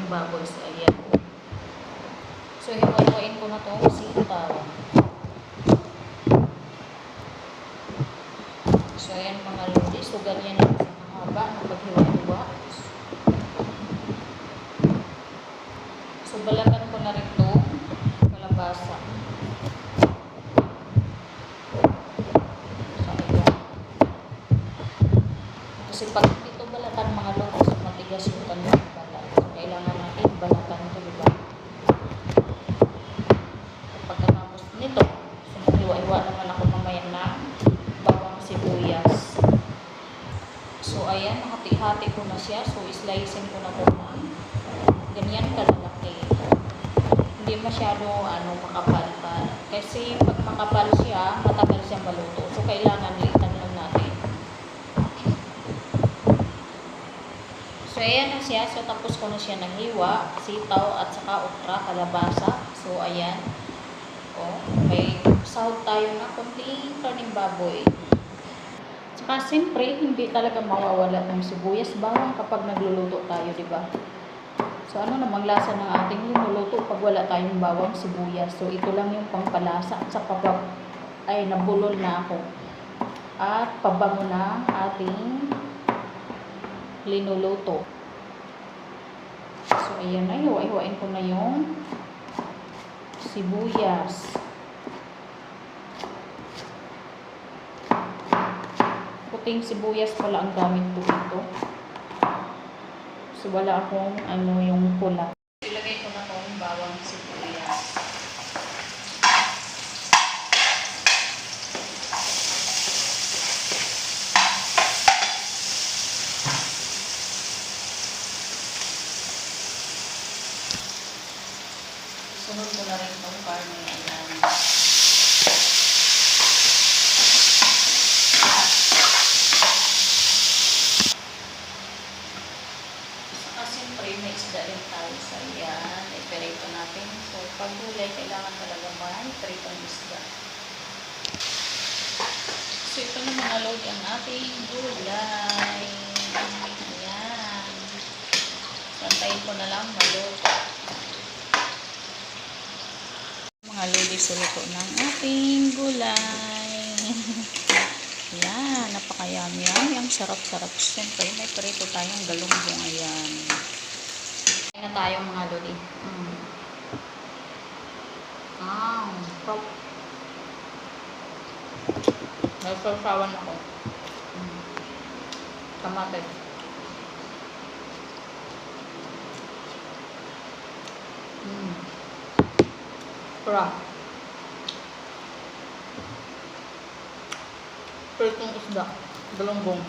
baboy. So, ayan. So, hiwa-hiwain ko na itong sitaw. So, ayan mga lodi. So, ganyan lang sa mahaba ng paghiwa-hiwa. So, balatan ko na rin ito kalabasa. So, ayan. Kasi pag ito balatan mga lodi, so matigas yung kanyang balat. So, kailangan natin balatan ito, diba? Pagkatapos nito, so maghiwa-hiwa naman ako mamaya ng bawang sibuyas. So, ayan, hati-hati ko na siya. So, slicein ko na po ng ganyan kalalaki. Hindi masyado, makapal pa. Kasi, pag makapal siya, matagal siyang maluto. So, kailangan litan lang natin. So, ayan na siya. So, tapos ko na siya naghiwa, sitaw, at saka okra, kalabasa. So, ayan. O, may sahog tayo na konting karning baboy. Saka, siyempre, hindi talaga mawawala ng sibuyas, bawang kapag nagluluto tayo, diba? So, ano namang lasa ng ating linuluto pag wala tayong bawang sibuyas. So, ito lang yung pampalasa. At saka, nabulol na ako. At pabango na ating linuluto. So, ayan na. Hiwa-hiwain ko na yung sibuyas. Puting sibuyas pala ang gamit ko dito. So, wala akong yung pula. Ilagay ko na itong bawang sibuyas. Sunod ko na rin itong karne. Ayan. May isda rin tayo sa yan. I-perito natin. So, pag gulay, kailangan talaga may peritong isda. So, ito na mga lodi ang ating gulay. Ayan. Santayin ko na lang maluto. Mga lodi, suluto ng ating gulay. Ayan. Napakayami. Ang sarap-sarap. Siyempre, may perito tayong galunggong. Ayan. Na tayo mga lodi. Top. Nagsasawan ako. Kamate. Sarap. Peritong isda. Galunggong.